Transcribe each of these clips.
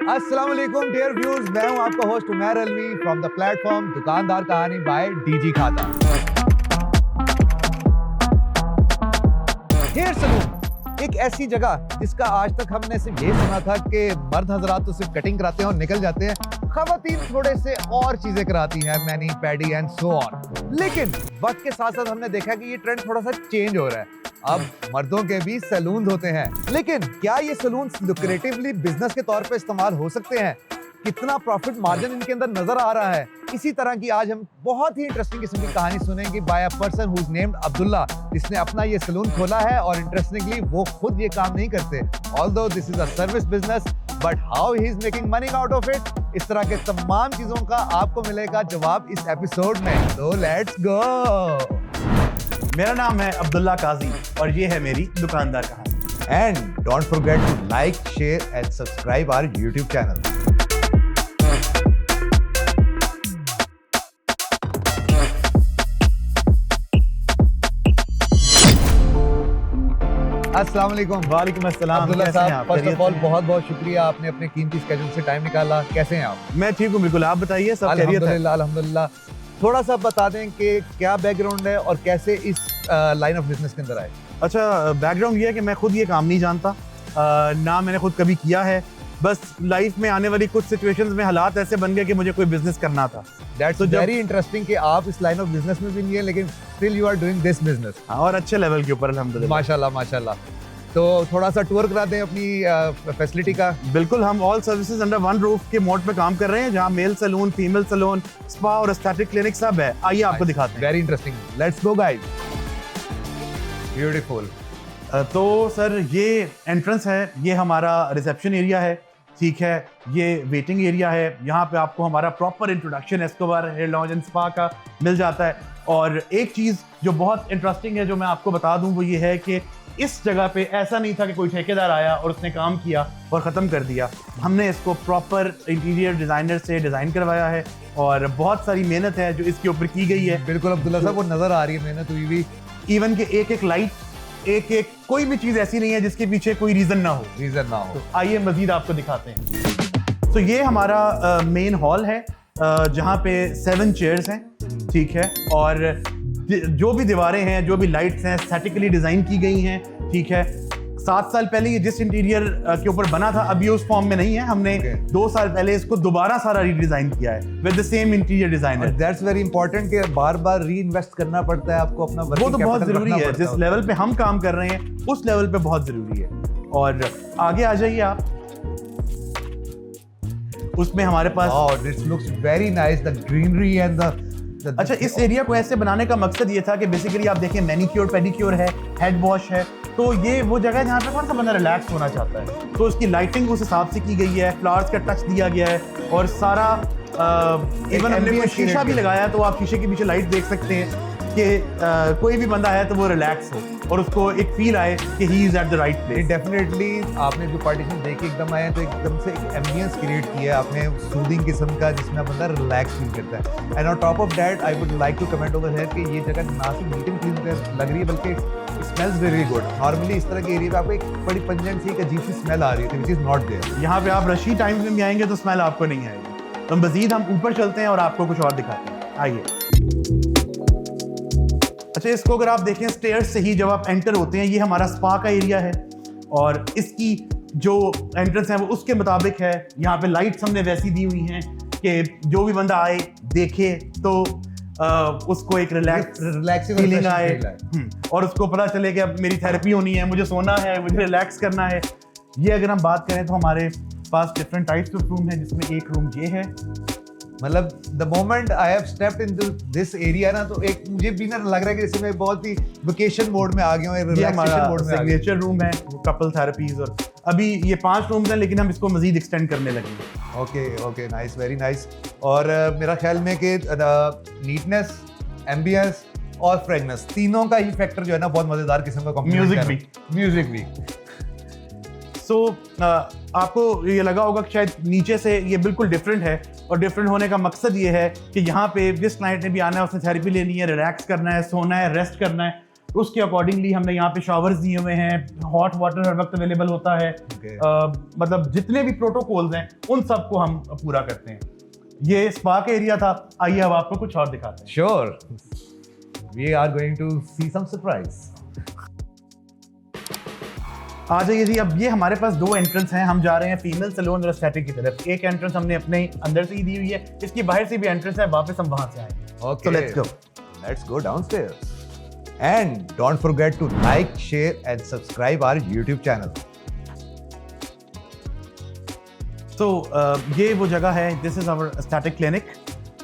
अस्सलाम वालेकुम dear viewers, मैं हूं आपका host Umair Alvi from the platform दुकानदार कहानी बाय डीजी खाता। हेयर सलून एक ऐसी जगह जिसका आज तक हमने सिर्फ ये सुना था कि मर्द हजरात तो सिर्फ कटिंग कराते हैं और निकल जाते हैं, खवातीन थोड़े से और चीजें कराती हैं, many paddy and so on. लेकिन वक्त के साथ साथ हमने देखा कि ये ट्रेंड थोड़ा सा चेंज हो रहा है। अब मर्दों के भी सैलून होते हैं, लेकिन क्या ये सैलून लुक्रेटिवली बिजनेस के तौर पे इस्तेमाल हो सकते हैं? कितना प्रॉफिट मार्जिन इनके अंदर नजर आ रहा है? इसी तरह की आज हम बहुत ही इंटरेस्टिंग किस्म की कहानी सुनेंगे by a person who is named Abdullah, जिसने अपना ये सैलून खोला है और इंटरेस्टिंगली वो खुद ये काम नहीं करते, although this is a service business, but how he is making money out of it. इस तरह के तमाम चीजों का आपको मिलेगा जवाब इस एपिसोड में, तो लेट्स गो। मेरा नाम है अब्दुल्ला काजी और ये है मेरी दुकानदार कहानी। And don't forget to like, share and subscribe our YouTube channel. अस्सलाम वालेकुम। वालेकुम अस्सलाम। अब्दुल्ला साहब, फर्स्ट ऑफ ऑल बहुत बहुत शुक्रिया, आपने अपने कीमती स्केड्यूल से टाइम निकाला। कैसे हैं आप? मैं ठीक हूँ, बिल्कुल। आप बताइए, सब खैरियत है? अल्हम्दुलिल्लाह अल्हम्दुलिल्लाह। थोड़ा सा बता दें कि क्या बैकग्राउंड है और कैसे इस लाइन ऑफ बिजनेस के अंदर आए? अच्छा, बैकग्राउंड ये है कि मैं खुद ये काम नहीं जानता, ना मैंने खुद कभी किया है। बस लाइफ में आने वाली कुछ सिचुएशंस में हालात ऐसे बन गए कि मुझे कोई बिजनेस करना था। दैट्स वेरी इंटरेस्टिंग कि आप इस लाइन ऑफ बिजनेस में भी नहीं है, लेकिन still you are doing this business. और अच्छे लेवल के ऊपर, अल्हम्दुलिल्लाह। माशाल्लाह माशाल्लाह। तो थोड़ा सा टूर करा दें अपनी फैसिलिटी का। बिल्कुल, हम all services under one roof के मोड पे काम कर रहे हैं, जहाँ male salon, female salon, spa और एस्थेटिक क्लिनिक सब है। आइए आपको दिखाते हैं। Very interesting, let's go guys. Beautiful. तो सर, ये एंट्रेंस है, ये हमारा रिसेप्शन एरिया है, ठीक है। ये वेटिंग एरिया है, यहाँ पे आपको हमारा proper introduction Escobar hair lounge and spa का मिल जाता है। और एक चीज़ जो बहुत इंटरेस्टिंग है, जो मैं आपको बता दूं, वो ये है कि इस जगह पे ऐसा नहीं था कि कोई ठेकेदार आया और उसने काम किया और ख़त्म कर दिया। हमने इसको प्रॉपर इंटीरियर डिज़ाइनर से डिज़ाइन करवाया है और बहुत सारी मेहनत है जो इसके ऊपर की गई है। बिल्कुल अब्दुल्ला साहब, वो नज़र आ रही है मेहनत हुई भी। इवन के एक एक लाइट, एक एक कोई भी चीज़ ऐसी नहीं है जिसके पीछे कोई रीज़न ना हो। तो आइए मज़ीद आपको दिखाते हैं। तो ये हमारा मेन हॉल है, जहाँ पे 7 चेयर्स हैं, ठीक है। और जो भी दीवारें हैं, जो भी लाइट्स हैं, एस्थेटिकली डिज़ाइन की गई हैं, ठीक है। 7 साल पहले ये जिस इंटीरियर के ऊपर बना था, अभी उस फॉर्म में नहीं है। हमने 2 साल पहले इसको दोबारा सारा रीडिज़ाइन किया है with the same interior designer. That's very important कि बार बार री इन्वेस्ट करना पड़ता है आपको अपना। वो तो बहुत ज़रूरी है, जिस लेवल पे हम काम कर रहे हैं उस लेवल पे बहुत ज़रूरी है। और आगे आ जाइए आप, उसमें हमारे पास this looks very nice, the greenery and the अच्छा, इस एरिया को ऐसे बनाने का मकसद ये था कि बेसिकली आप देखें, मैनीक्योर पेडिक्योर है, हेड वॉश है, तो ये वो जगह है जहाँ पे थोड़ा सा बंदा रिलैक्स होना चाहता है। तो उसकी लाइटिंग उस हिसाब से की गई है, फ्लावर्स का टच दिया गया है और सारा इवन हमने कोई शीशा भी लगाया है, तो आप शीशे के पीछे लाइट देख सकते हैं कि कोई भी बंदा है तो वो रिलैक्स हो और उसको एक फील आए कि he is at the right place. Definitely आपने जो पार्टीशन देख के एकदम आए तो एकदम से एक एम्बियंस क्रिएट किया है आपने, सूदिंग किस्म का, जिसमें बंदा रिलैक्स फील करता है। And on top of that I would like to comment over here कि ये जगह ना सिर्फ नीट एंड क्लीन लग रही है, बल्कि स्मेल्स वेरी गुड। नॉर्मली इस तरह के एरिया पे आपको एक बड़ी पंजेंट सी एक अजीब सी स्मेल आ रही थी, व्हिच इज नॉट देयर। यहाँ पे आप रशी टाइम में भी आएंगे तो स्मेल आपको नहीं आएगी। तो मजीद हम ऊपर चलते हैं और आपको कुछ और दिखाते हैं, आइए। अच्छा, इसको अगर आप देखें स्टेयर्स से ही जब आप एंटर होते हैं, ये हमारा स्पा का एरिया है और इसकी जो एंट्रेंस है वो उसके मुताबिक है। यहाँ पे लाइट्स हमने वैसी दी हुई हैं कि जो भी बंदा आए देखे तो उसको एक रिलैक्स फीलिंग आए और उसको पता चले कि अब मेरी थेरेपी होनी है, मुझे सोना है, मुझे रिलैक्स करना है। ये अगर हम बात करें तो हमारे पास डिफरेंट टाइप्स ऑफ रूम है, जिसमें एक रूम ये है। मतलब the moment I have stepped into this area ना, तो एक मुझे भी ना लग रहा है कि जैसे मैं बहुत ही वेकेशन मोड में आ गया हूँ, रिलैक्सेशन मोड में। सिग्नेचर रूम है, कपल थेरेपीज, और अभी ये 5 रूम्स हैं, लेकिन हम इसको मजीद एक्सटेंड करने लगे। Okay nice, very nice. और मेरा ख्याल में कि नीटनेस, एम्बियंस और फ्रेगनेंस, तीनों का ही फैक्टर जो है ना बहुत मजेदार किस्म का म्यूजिक भी। सो आपको ये लगा होगा कि शायद नीचे से ये बिल्कुल डिफरेंट है, और डिफरेंट होने का मकसद ये है कि यहाँ पे जिस क्लाइंट ने भी आना है, उसने थेरेपी लेनी है, रिलैक्स करना है, सोना है, रेस्ट करना है, उसके अकॉर्डिंगली हमने यहाँ पे शावर्स दिए हुए हैं, हॉट वाटर हर वक्त अवेलेबल होता है। मतलब जितने भी प्रोटोकॉल्स हैं उन सबको हम पूरा करते हैं। ये स्पा का एरिया था, आइए अब आपको कुछ और दिखाते हैं। Sure, we are going to see some surprise. आ जाइए जी, अब ये हमारे पास दो एंट्रेंस हैं, हम जा रहे हैं फीमेल सैलून और एस्थेटिक की तरफ। एक एंट्रेंस हमने अपने अंदर से ही दी हुई है, इसकी बाहर से भी एंट्रेंस है, वापस हम वहां से आएंगे। Okay, So let's go. Let's go downstairs. And don't forget to like, share and subscribe our YouTube channel. तो ये वो जगह है, this is our aesthetic clinic,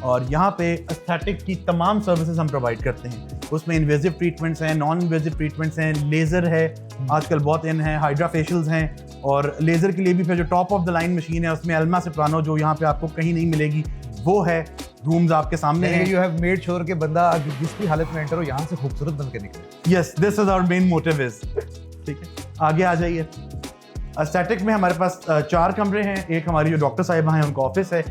और यहाँ पे एस्थेटिक की तमाम सर्विसेज हम प्रोवाइड करते हैं। उसमें इन्वेजिव ट्रीटमेंट्स हैं, नॉन इन्वेजिव ट्रीटमेंट्स हैं, लेज़र है आजकल बहुत इन है, हाइड्रा फेशियल्स हैं, और लेज़र के लिए भी फिर जो top of the line machine है उसमें अल्मा सोप्रानो जो यहाँ पे आपको कहीं नहीं मिलेगी वो है। रूम्स आपके सामने हैं। You have made sure कि बंदा जिस भी हालत में एंटर हो यहाँ से खूबसूरत बन के निकले। Yes, this is our main motive is. ठीक है, आगे आ जाइए। एस्थेटिक में हमारे पास 4 कमरे हैं। एक हमारी जो डॉक्टर साहिबा हैं उनका ऑफिस है।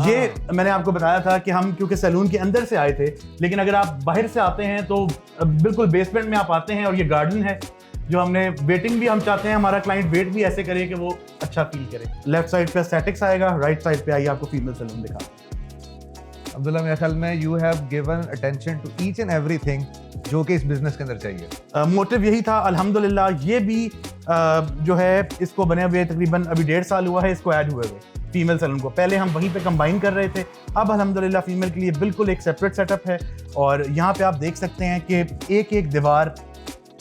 ये मैंने आपको बताया था कि हम क्योंकि सैलून के अंदर से आए थे, लेकिन अगर आप बाहर से आते हैं तो बिल्कुल बेसमेंट में आप आते हैं और ये गार्डन है जो हमने वेटिंग भी हम चाहते हैं हमारा क्लाइंट वेट भी ऐसे करे कि वो अच्छा फील करे। लेफ्ट साइड पे एस्थेटिक्स आएगा, राइट साइड पे आइए आपको फीमेल सैलून दिखा। अब्दुल्ला, मेरे ख्याल में you have given attention to each and everything जो कि इस बिजनेस के अंदर चाहिए। मोटिव यही था। अल्हम्दुलिल्लाह ये भी जो है इसको बने हुए तकरीबन अभी 1.5 साल हुआ है इसको ऐड हुए हुए फीमेल सैलून को। पहले हम वहीं पे कंबाइन कर रहे थे, अब अल्हम्दुलिल्लाह फीमेल के लिए बिल्कुल एक सेपरेट सेटअप है। और यहाँ पे आप देख सकते हैं कि एक एक दीवार,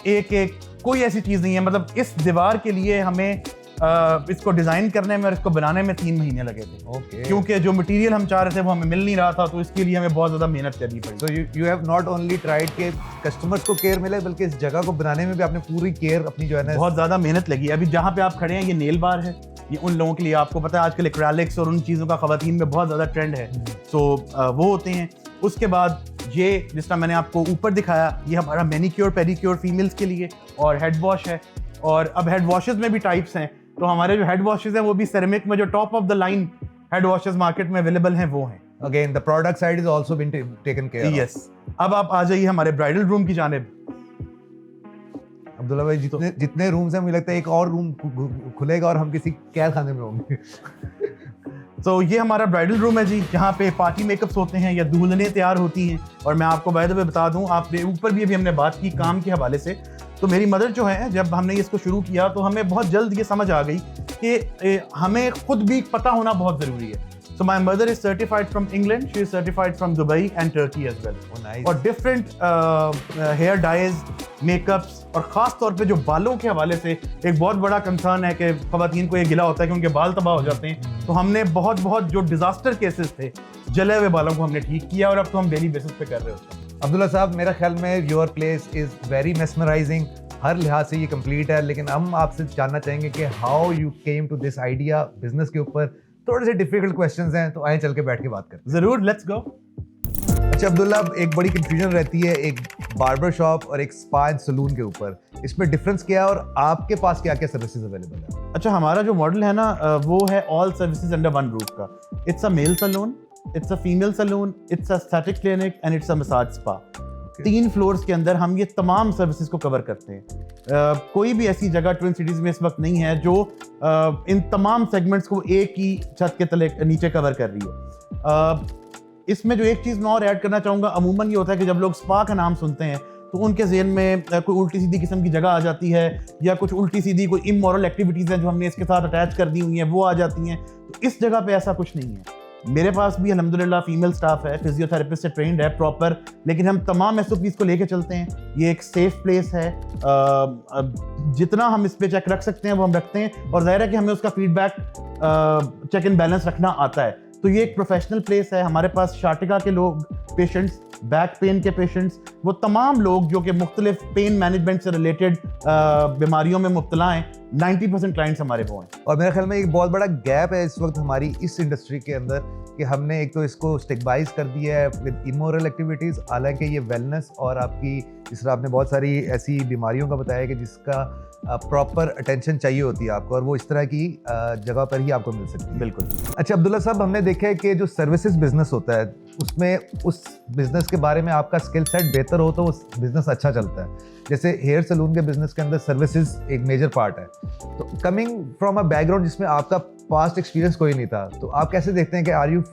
एक एक कोई ऐसी चीज़ नहीं है, मतलब इस दीवार के लिए हमें इसको डिज़ाइन करने में और इसको बनाने में 3 महीने लगे थे। Okay. क्योंकि जो मटेरियल हम चाह रहे थे वो हमें मिल नहीं रहा था, तो इसके लिए हमें बहुत ज़्यादा मेहनत करनी पड़ी। So you have not only tried कि कस्टमर्स को केयर मिले, बल्कि इस जगह को बनाने में भी आपने पूरी केयर अपनी जो है ना बहुत ज़्यादा मेहनत लगी। अभी जहाँ पे आप खड़े हैं ये नेल बार है, ये उन लोगों के लिए, आपको पता है आजकल एक्रेलिक्स और उन चीज़ों का ख़वातीन में बहुत ज़्यादा ट्रेंड है, तो वो होते हैं। उसके बाद ये जिस तरह मैंने आपको ऊपर दिखाया, ये हमारा मैनिक्योर पेडिक्योर फीमेल्स के लिए और हेड वॉश है। और अब हेड वॉशेस में भी टाइप्स हैं, तो हमारे जो हेड वॉशेस हैं वो भी सेरेमिक में जो top of the line head washes market में अवेलेबल हैं वो हैं। Again the product side is also been taken care. Yes, अब आप आ जाइए हमारे ब्राइडल रूम की जानिब। अब्दुल्ला भाई, जितने रूम्स हैं मुझे लगता है एक और रूम खुलेगा और हम किसी कैद खाने में होंगे। तो ये हमारा ब्राइडल रूम है जी, जहाँ पे पार्टी मेकअप्स होते हैं या दुल्हनें तैयार होती हैं। और मैं आपको बाय द वे बता दूं, आपने ऊपर भी अभी हमने बात की काम के हवाले से, तो मेरी मदर जो है जब हमने इसको शुरू किया तो हमें बहुत जल्द ये समझ आ गई कि हमें खुद भी पता होना बहुत ज़रूरी है। So my mother is certified from England, she is certified from Dubai and Turkey as well. Oh, nice. और different hair dyes, makeups और ख़ास तौर पे जो बालों के हवाले से एक बहुत बड़ा कंसर्न है कि ख़वातीन को ये गिला होता है कि उनके बाल तबाह हो जाते हैं। तो हमने बहुत जो डिज़ास्टर केसेस थे, जले हुए बालों को हमने ठीक किया और अब तो हम डेली बेसिस पे कर रहे होते हैं। अब्दुल्ला साहब, मेरा ख्याल में your place is very mesmerising, हर लिहाज से ये कंप्लीट है। लेकिन हम आपसे जानना चाहेंगे कि how you came to this idea. Business के ऊपर थोड़े से डिफिकल्ट क्वेश्चंस हैं, तो आए चल के बैठ के बात करते हैं। ज़रूर, लेट्स गो। अच्छा अब्दुल्ला, एक बड़ी कंफ्यूजन रहती है एक बार्बर शॉप और एक स्पा एंड सलून के ऊपर, इसमें डिफरेंस क्या है और आपके पास क्या क्या सर्विसेज अवेलेबल है? अच्छा, हमारा जो मॉडल है ना वो है all services under one roof का। It's a male salon, it's a female salon, it's a aesthetic clinic and it's a massage spa. 3 floors के अंदर हम ये तमाम सर्विसेज को कवर करते हैं। कोई भी ऐसी जगह ट्विन सिटीज़ में इस वक्त नहीं है जो इन तमाम सेगमेंट्स को एक ही छत के तले नीचे कवर कर रही हो। इसमें जो एक चीज़ मैं और ऐड करना चाहूँगा, अमूमन ये होता है कि जब लोग स्पा का नाम सुनते हैं तो उनके ज़हन में कोई उल्टी सीधी किस्म की जगह आ जाती है, या कुछ उल्टी सीधी कोई इमोरल एक्टिविटीज़ हैं जो हमने इसके साथ अटैच कर दी हुई हैं वो आ जाती हैं। तो इस जगह पे ऐसा कुछ नहीं है। मेरे पास भी अल्हम्दुलिल्लाह फीमेल स्टाफ है, फिजियोथेरेपिस्ट से ट्रेंड है प्रॉपर, लेकिन हम तमाम SOPs को लेके चलते हैं। ये एक सेफ प्लेस है, जितना हम इस पे चेक रख सकते हैं वो हम रखते हैं, और ज़ाहिर है कि हमें उसका फीडबैक चेक एंड बैलेंस रखना आता है। तो ये एक प्रोफेशनल प्लेस है। हमारे पास शाटिका के लोग, पेशेंट्स, बैक पेन के पेशेंट्स, वो तमाम लोग जो कि मुख्तलिफ पेन मैनेजमेंट से रिलेटेड बीमारियों में मुब्तला हैं, 90% क्लाइंट्स हमारे वो हैं। और मेरे ख्याल में एक बहुत बड़ा गैप है इस वक्त हमारी इस इंडस्ट्री के अंदर कि हमने एक तो इसको स्टिग्माइज कर दिया है विद इमोरल एक्टिविटीज़, हालांकि ये वेलनेस और आपकी जिस तरह आपने बहुत सारी ऐसी बीमारियों का बताया कि जिसका प्रॉपर अटेंशन चाहिए होती है आपको, और वो इस तरह की जगह पर ही आपको मिल सकती है। बिल्कुल। अच्छा अब्दुल्ला साहब, हमने देखा है कि जो सर्विसेज बिजनेस होता है उसमें उस बिजनेस के बारे में आपका स्किल सेट बेहतर हो तो उस बिजनेस अच्छा चलता है। जैसे हेयर सलून के बिजनेस के अंदर सर्विसेज एक मेजर पार्ट है। तो कमिंग फ्रॉम अ बैकग्राउंड जिसमें आपका पास्ट एक्सपीरियंस कोई नहीं था, तो आप कैसे देखते हैं कि are you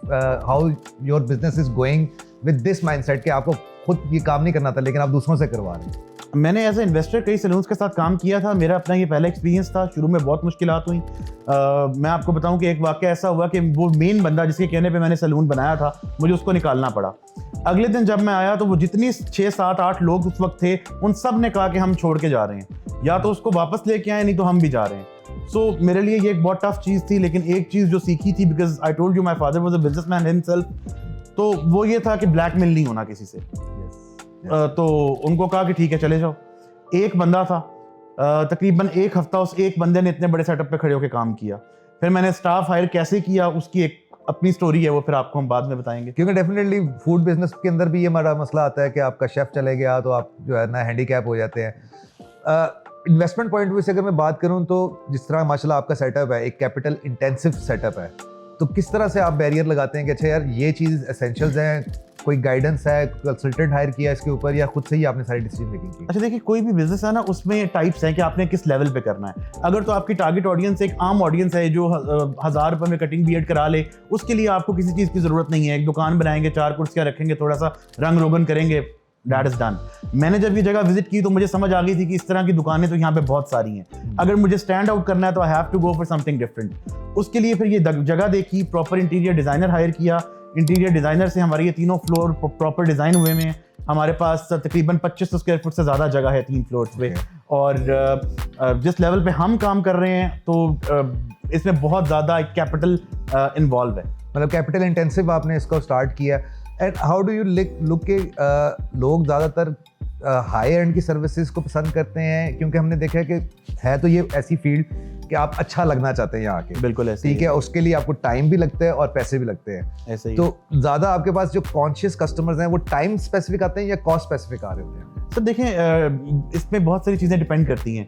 how your business is going with this mindset कि आपको खुद ये काम नहीं करना था लेकिन आप दूसरों से करवा रहे हैं? मैंने एज ए इन्वेस्टर कई सलून्स के साथ काम किया था। मेरा अपना ये पहला एक्सपीरियंस था। शुरू में बहुत मुश्किलात हुई। मैं आपको बताऊं कि एक वाक़या ऐसा हुआ कि वो मेन बंदा जिसके कहने पे मैंने सलून बनाया था, मुझे उसको निकालना पड़ा। अगले दिन जब मैं आया तो वो जितनी 6, 7, 8 लोग उस वक्त थे, उन सब ने कहा कि हम छोड़ के जा रहे हैं, या तो उसको वापस लेके आए, नहीं तो हम भी जा रहे हैं। सो मेरे लिए ये एक बहुत टफ चीज़ थी, लेकिन एक चीज़ जो सीखी थी, because I told you my father was a businessman himself, तो वो ये था कि ब्लैकमेल नहीं होना किसी से। तो उनको कहा कि ठीक है चले जाओ। एक बंदा था, तकरीबन 1 हफ्ता उस एक बंदे ने इतने बड़े सेटअप पे खड़े होकर काम किया। फिर मैंने स्टाफ हायर कैसे किया, उसकी एक अपनी स्टोरी है, वो फिर आपको हम बाद में बताएंगे। क्योंकि डेफिनेटली फूड बिजनेस के अंदर भी ये बड़ा मसला आता है कि आपका शेफ चले गया तो आप जो है ना हैंडीकैप हो जाते हैं। इन्वेस्टमेंट पॉइंट व्यू से अगर मैं बात करूं तो जिस तरह माशाल्लाह आपका सेटअप है, एक कैपिटल इंटेंसिव सेटअप है, तो किस तरह से आप बैरियर लगाते हैं कि अच्छा यार ये चीज़ एसेंशियल्स हैं, कोई गाइडेंस है, कंसल्टेंट हायर किया इसके ऊपर, या खुद से ही आपने सारी डिसीजन मेकिंग की? अच्छा देखिए, कोई भी बिजनेस है ना, उसमें टाइप्स हैं कि आपने किस लेवल पे करना है। अगर तो आपकी टारगेट ऑडियंस एक आम ऑडियंस है जो 1000 रुपये में कटिंग बियर्ड करा ले, उसके लिए आपको किसी चीज़ की ज़रूरत नहीं है। एक दुकान बनाएंगे, 4 कुर्सियाँ रखेंगे, थोड़ा सा रंग रोगन करेंगे, दैट इज डन। मैंने जब ये जगह विजिट की तो मुझे समझ आ गई थी कि इस तरह की दुकानें तो यहाँ पे बहुत सारी हैं। अगर मुझे स्टैंड आउट करना है तो I have to go for something different. उसके लिए फिर ये जगह देखी, प्रॉपर इंटीरियर डिज़ाइनर हायर किया। इंटीरियर डिज़ाइनर से हमारे ये तीनों फ्लोर प्रॉपर डिज़ाइन हुए हैं। हमारे पास तकरीबन 2500 स्क्वायर फुट से ज़्यादा जगह है 3 फ्लोर्स पे। और जिस लेवल पे हम काम कर रहे हैं तो इसमें बहुत ज़्यादा कैपिटल इन्वॉल्व है। मतलब कैपिटल इंटेंसिव आपने इसको स्टार्ट किया। And how do you look के लोग ज़्यादातर हाई एंड की सर्विसेज को पसंद करते हैं? क्योंकि हमने देखा है कि है तो ये ऐसी फील्ड कि आप अच्छा लगना चाहते हैं यहाँ आके। बिल्कुल ऐसे ठीक है, उसके लिए आपको टाइम भी लगता है और पैसे भी लगते हैं। ऐसे ही। तो ज़्यादा आपके पास जो कॉन्शियस कस्टमर्स हैं वो टाइम स्पेसिफिक आते हैं या कॉस्ट स्पेसिफिक आ रहे होते हैं? तो देखें, इसमें बहुत सारी चीज़ें डिपेंड करती हैं।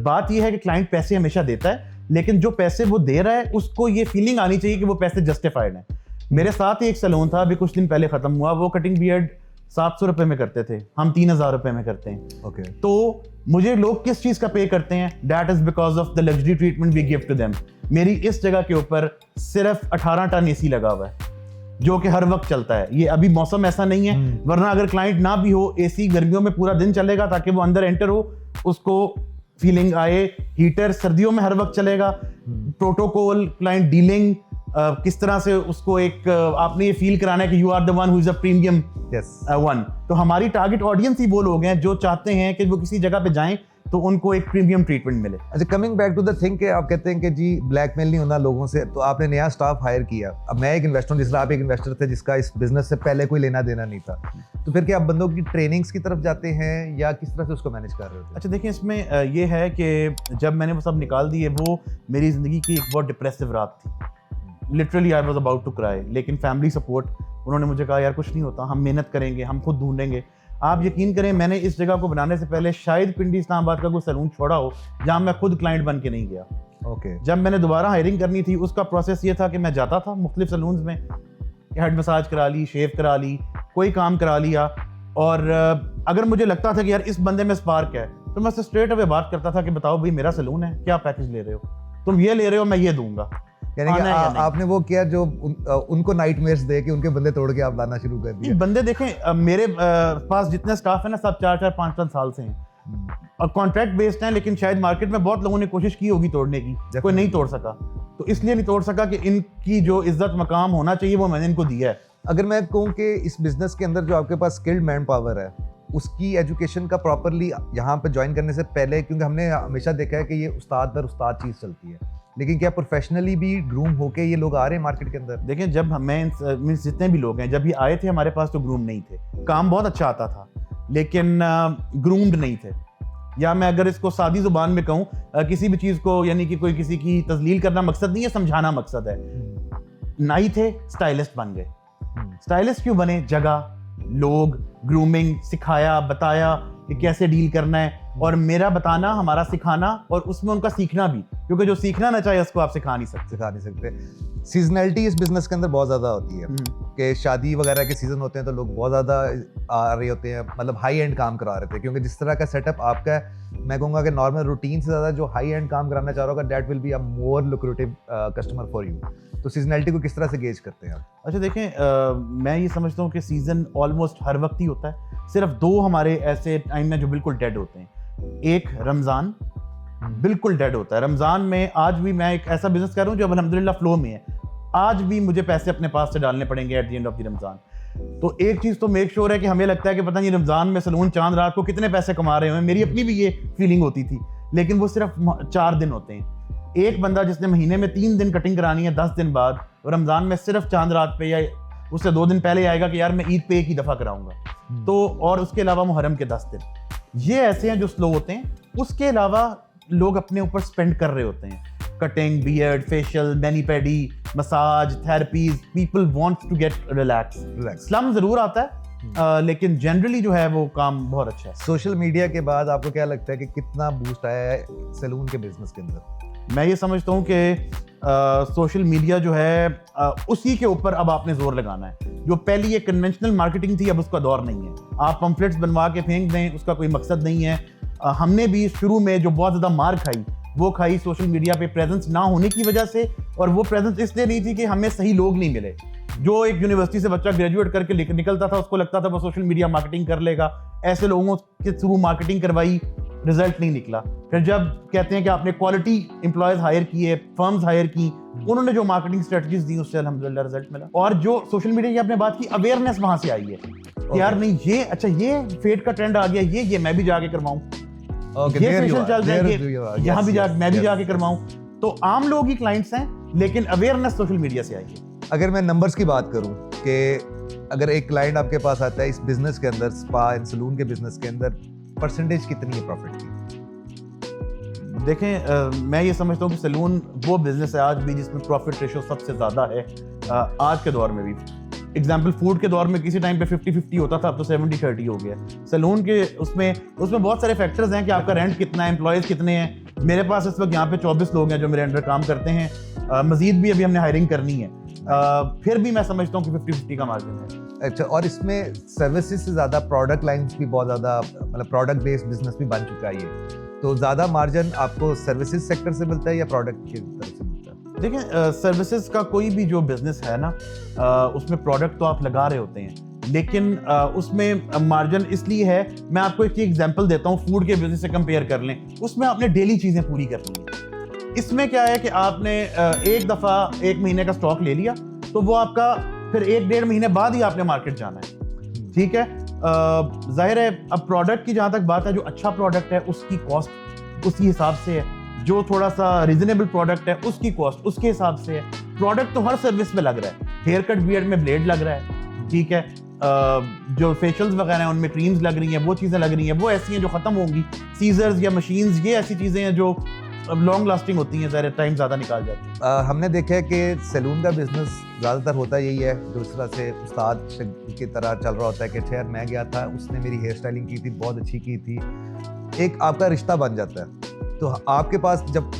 बात यह है कि क्लाइंट पैसे हमेशा देता है, लेकिन जो पैसे वो दे रहा है उसको ये फीलिंग आनी चाहिए कि वो पैसे जस्टिफाइड हैं। मेरे साथ ही एक सैलून था, अभी कुछ दिन पहले ख़त्म हुआ। वो कटिंग बियर्ड 700 रुपये में करते थे, हम 3000 रुपये में करते हैं। ओके। तो मुझे लोग किस चीज़ का पे करते हैं? That is because of the luxury treatment we give to them. मेरी इस जगह के ऊपर सिर्फ 18 टन एसी लगा हुआ है, जो कि हर वक्त चलता है। ये अभी मौसम ऐसा नहीं है, वरना अगर क्लाइंट ना भी हो, एसी गर्मियों में पूरा दिन चलेगा ताकि वो अंदर एंटर हो, उसको फीलिंग आए। हीटर सर्दियों में हर वक्त चलेगा। प्रोटोकॉल, क्लाइंट डीलिंग, किस तरह से उसको एक आपने ये फील कराना है कि you are the one who is a premium one. तो हमारी टारगेट ऑडियंस ही वो लोग हैं जो चाहते हैं कि वो किसी जगह पे जाएं तो उनको एक प्रीमियम ट्रीटमेंट मिले। अच्छा, coming back to the thing कि आप कहते हैं कि जी ब्लैकमेल नहीं होना लोगों से, तो आपने नया स्टाफ हायर किया। अब मैं एक इन्वेस्टर हूं, जिस तरह आप एक इन्वेस्टर थे जिसका इस बिजनेस से पहले कोई लेना देना नहीं था, तो फिर क्या आप बंदों की ट्रेनिंग्स की तरफ जाते हैं या किस तरह से उसको मैनेज कर रहे होते हैं? अच्छा देखिए, इसमें ये है कि जब मैंने वो सब निकाल दिए, वो मेरी ज़िंदगी की एक बहुत डिप्रेसिव रात थी। Literally I was about to cry, लेकिन फैमिली सपोर्ट, उन्होंने मुझे कहा यार कुछ नहीं होता, हम मेहनत करेंगे, हम खुद ढूंढेंगे। आप यकीन करें, मैंने इस जगह को बनाने से पहले शायद पिंडी इस्लामाबाद का कोई सैलून छोड़ा हो जहाँ मैं खुद क्लाइंट बन के नहीं गया। ओके। जब मैंने दोबारा हायरिंग करनी थी, उसका प्रोसेस ये था कि मैं जाता था मुख्तलिफ सैलून्स में, हेड मसाज करा ली, शेव करा ली, कोई काम करा लिया। और अगर मुझे लगता था कि यार इस बंदे में स्पार्क है, तो मैं उससे स्ट्रेट अवे बात करता था कि बताओ भाई, मेरा सैलून है, क्या पैकेज ले रहे हो तुम? ये ले रहे हो, मैं ये दूंगा। यानी कि आपने वो किया जो उनको नाइटमेयर्स दे के उनके बंदे तोड़ के आप लाना शुरू कर दिए। बंदे देखें, मेरे पास जितने स्टाफ है ना, सब 4-4, 5-5 साल से हैं और कॉन्ट्रैक्ट बेस्ड हैं, लेकिन शायद मार्केट में बहुत लोगों ने कोशिश की होगी तोड़ने की, कोई नहीं तोड़ सका। तो इसलिए नहीं तोड़ सका कि इनकी जो इज्जत मकाम होना चाहिए वो मैंने इनको दिया है। अगर मैं कहूँ कि इस बिजनेस के अंदर जो आपके पास स्किल्ड मैन पावर है, उसकी एजुकेशन का प्रॉपरली यहाँ पे ज्वाइन करने से पहले, क्योंकि हमने हमेशा देखा है कि ये उस्ताद दर उस्ताद चीज़ चलती है, लेकिन क्या प्रोफेशनली भी ग्रूम होके ये लोग आ रहे हैं मार्केट के अंदर? देखें, जब मैं जितने भी लोग हैं, जब ये आए थे हमारे पास तो ग्रूम नहीं थे। काम बहुत अच्छा आता था, लेकिन ग्रूम्ड नहीं थे। या मैं अगर इसको सादी जुबान में कहूँ, किसी भी चीज़ को, यानी कि कोई किसी की तजलील करना मकसद नहीं है, समझाना मकसद है। नहीं थे, स्टाइलिस्ट बन गए। स्टाइलिस्ट क्यों बने? जगह, लोग, ग्रूमिंग सिखाया, बताया कि कैसे डील करना है। और मेरा बताना, हमारा सिखाना और उसमें उनका सीखना भी, क्योंकि जो सीखना ना चाहे उसको आप सिखा नहीं सकते। सीजनैलिटी इस बिजनेस के अंदर बहुत ज्यादा होती है कि शादी वगैरह के सीजन होते हैं तो लोग बहुत ज्यादा आ रहे होते हैं, मतलब हाई एंड काम करा रहे थे, क्योंकि जिस तरह का सेटअप आपका है, मैं कहूँगा कि नॉर्मल रूटीन से ज्यादा जो हाई एंड काम कराना चाह रहा होगा, that will be a more lucrative customer for you. तो सीजनैलिटी को किस तरह से गेज करते हैं आप? अच्छा देखें, मैं ये समझता हूँ कि सीजन ऑलमोस्ट हर वक्त ही होता है। सिर्फ 2 हमारे ऐसे टाइम में जो बिल्कुल डेड होते हैं। एक रमज़ान बिल्कुल डेड होता है। रमज़ान में आज भी मैं एक ऐसा बिजनेस कर रहा हूँ जो अल्हम्दुलिल्लाह फ्लो में है, आज भी मुझे पैसे अपने पास से डालने पड़ेंगे at the end of the Ramzan. तो एक चीज़ तो मेक श्योर है कि हमें लगता है कि पता नहीं रमज़ान में सलून चांद रात को कितने पैसे कमा रहे हैं, मेरी अपनी भी ये फीलिंग होती थी, लेकिन वो सिर्फ 4 दिन होते हैं। एक बंदा जिसने महीने में 3 दिन कटिंग करानी है 10 दिन बाद, और रमज़ान में सिर्फ चांद रात पे या उससे 2 दिन पहले आएगा कि यार मैं ईद पे एक ही दफ़ा कराऊंगा, तो और उसके अलावा मुहर्रम के 10 दिन, ये ऐसे हैं जो स्लो होते हैं। उसके अलावा लोग अपने ऊपर स्पेंड कर रहे होते हैं, cutting, beard, facial, mani pedi, massage, therapies, people want to get relax. स्लम जरूर आता है, लेकिन जनरली जो है वो काम बहुत अच्छा है। सोशल मीडिया के बाद आपको क्या लगता है कि कितना बूस्ट आया है सैलून के बिजनेस के अंदर? मैं ये समझता हूँ कि सोशल मीडिया जो है उसी के ऊपर अब आपने जोर लगाना है। जो पहली एक कन्वेंशनल मार्केटिंग थी, अब उसका दौर नहीं है। आप पम्फलेट्स बनवा के फेंक दें, उसका कोई मकसद नहीं है। हमने भी शुरू में जो बहुत ज़्यादा मार खाई, वो खाई सोशल मीडिया पे प्रेजेंस ना होने की वजह से, और वो प्रेजेंस इसलिए नहीं थी कि हमें सही लोग नहीं मिले। जो एक यूनिवर्सिटी से बच्चा ग्रेजुएट करके निकलता था, उसको लगता था वो सोशल मीडिया मार्केटिंग कर लेगा, ऐसे लोगों के थ्रू मार्केटिंग करवाई, रिजल्ट नहीं निकला। फिर जब कहते हैं कि आपने क्वालिटी एम्प्लॉयज हायर किए, फर्म्स हायर की, उन्होंने जो मार्केटिंग स्ट्रेटजीज दी, उससे अल्हम्दुलिल्लाह रिजल्ट मिला। और जो सोशल मीडिया की आपने बात की, अवेयरनेस वहां से आई है कि यार नहीं, ये अच्छा, ये फेड का ट्रेंड आ गया, ये मैं भी जाके करवाऊं, ये फेशियल चल रहा है, यहाँ भी मैं भी जाके करवाऊं। तो आम लोग ही क्लाइंट्स हैं, लेकिन अवेयरनेस सोशल मीडिया से आई है। अगर मैं नंबर्स की बात करूं कि अगर एक क्लाइंट आपके पास आता है इस बिजनेस के अंदर, स्पा एंड सलून के बिजनेस के अंदर, परसेंटेज कितनी है प्रॉफिट की? देखें, मैं ये समझता हूँ कि सलून वो बिजनेस है आज भी जिसमें प्रॉफिट रेशो सबसे ज़्यादा है, आज के दौर में भी। एग्जाम्पल, फूड के दौर में किसी टाइम पे 50-50 होता था, अब तो 70-30 हो गया। सलून के उसमें बहुत सारे फैक्टर्स हैं कि आपका रेंट कितना है, एम्प्लॉयज़ कितने हैं। मेरे पास इस वक्त यहाँ पे 24 लोग हैं जो मेरे अंडर काम करते हैं, मजीद भी अभी हमने हायरिंग करनी है। फिर भी मैं समझता हूँ कि 50-50 का मार्जिन है। अच्छा, और इसमें सर्विसेज से ज़्यादा प्रोडक्ट लाइन्स भी बहुत ज़्यादा, मतलब प्रोडक्ट बेस्ड बिजनेस भी बन चुका है ये, तो ज़्यादा मार्जिन आपको सर्विसेज सेक्टर से मिलता है या प्रोडक्ट की तरफ से मिलता है? देखिए, सर्विसेज का कोई भी जो बिजनेस है ना, उसमें प्रोडक्ट तो आप लगा रहे होते हैं, लेकिन उसमें मार्जिन इसलिए है। मैं आपको एक एग्जांपल देता हूँ, फूड के बिजनेस से कंपेयर कर लें, उसमें आपने डेली चीज़ें पूरी करनी है। इसमें क्या है कि आपने एक दफ़ा 1 महीने का स्टॉक ले लिया, तो वो आपका फिर 1-1.5 महीने बाद ही आपने मार्केट जाना है, ठीक है। जाहिर है, अब प्रोडक्ट की जहाँ तक बात है, जो अच्छा प्रोडक्ट है उसकी कॉस्ट उसी हिसाब से है, जो थोड़ा सा रिजनेबल प्रोडक्ट है उसकी कॉस्ट उसके हिसाब से है। प्रोडक्ट तो हर सर्विस में लग रहा है, हेयर कट बियर्ड में ब्लेड लग रहा है, ठीक है। जो फेशियल्स वगैरह हैं उनमें क्रीम्स लग रही हैं, वो चीज़ें लग रही हैं, वो ऐसी हैं जो ख़त्म होंगी। सीजर्स या मशीन्स, ये ऐसी चीज़ें हैं जो लॉन्ग लास्टिंग होती हैं, ज़्यादा टाइम ज़्यादा निकाल जाती है। हमने देखा है कि सैलून का बिजनेस ज़्यादातर होता यही है, दूसरा से उस्ताद की तरह चल रहा होता है कि खैर मैं गया था, उसने मेरी हेयर स्टाइलिंग की थी, बहुत अच्छी की थी, एक आपका रिश्ता बन जाता है। तो आपके पास जब,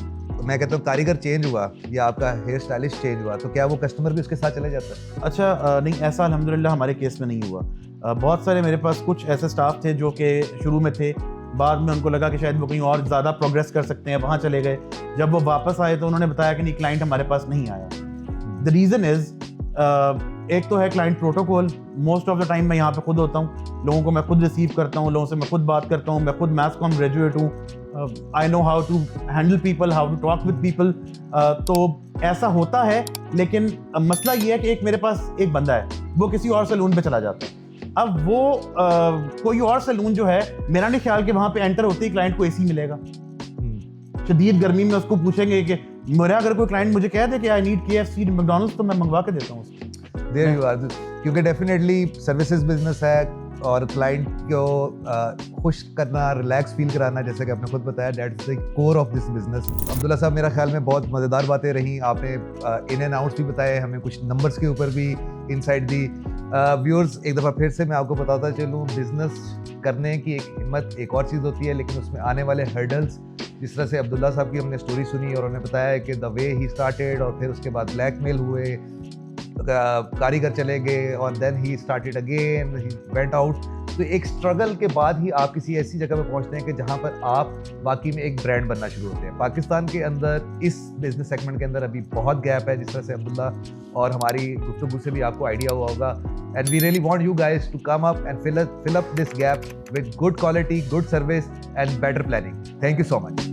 मैं कहता हूँ, कारीगर चेंज हुआ या आपका हेयर स्टाइलिस्ट चेंज हुआ, तो क्या वो कस्टमर भी उसके साथ चले जाता है? अच्छा, नहीं, ऐसा अल्हम्दुलिल्लाह हमारे केस में नहीं हुआ। बहुत सारे मेरे पास कुछ ऐसे स्टाफ थे जो कि शुरू में थे, बाद में उनको लगा कि शायद वो कहीं और ज़्यादा प्रोग्रेस कर सकते हैं, वहाँ चले गए। जब वो वापस आए तो उन्होंने बताया कि नहीं, क्लाइंट हमारे पास नहीं आया। द रीज़न इज़, एक तो है client protocol. Most of the time मैं यहाँ पे खुद होता हूँ, लोगों को मैं खुद रिसीव करता हूँ, लोगों से मैं खुद बात करता हूँ, मैं खुद मैथ्स कॉम ग्रेजुएट हूँ, I know how to handle people, how to talk with people. तो ऐसा होता है, लेकिन मसला ये है कि एक मेरे पास एक बंदा है, वो किसी और सैलून पे चला जाता है। अब वो कोई और सैलून जो है, मेरा नहीं ख्याल कि वहाँ पे एंटर होते ही क्लाइंट को एसी मिलेगा। शदीद गर्मी में उसको पूछेंगे कि मेरा, अगर कोई क्लाइंट मुझे कह दे कि आई नीड KFC, मैकडॉनल्ड्स, तो मैं मंगवा के देता हूँ उसको। देयर यू आर, क्योंकि डेफिनेटली सर्विसेज बिजनेस है, और क्लाइंट को खुश करना, रिलैक्स फील कराना, जैसे कि आपने खुद बताया, that's the core of this business. Abdullah साहब, मेरा ख्याल में बहुत मज़ेदार बातें रही, आपने इन एंड आउट्स भी बताए, हमें कुछ नंबर्स के ऊपर भी इनसाइट दी। व्यूअर्स, एक दफ़ा फिर से मैं आपको बताता चलूँ, बिजनेस करने की एक हिम्मत एक और चीज़ होती है, लेकिन उसमें आने वाले हर्डल्स, जिस तरह से अब्दुल्ला साहब की हमने स्टोरी सुनी और उन्होंने बताया कि द वे ही स्टार्टेड, और फिर उसके बाद ब्लैकमेल हुए, कारीगर चले गए, और then he started again, he went out. तो एक स्ट्रगल के बाद ही आप किसी ऐसी जगह पे पहुंचते हैं कि जहां पर आप वाकई में एक ब्रांड बनना शुरू होते हैं। पाकिस्तान के अंदर इस बिजनेस सेगमेंट के अंदर अभी बहुत गैप है, जिस तरह से अब्दुल्ला और हमारी गुफ्तगू से भी आपको आइडिया हुआ होगा। And we really want you guys to come up and fill up this gap with good quality, good service and better planning. Thank you so much.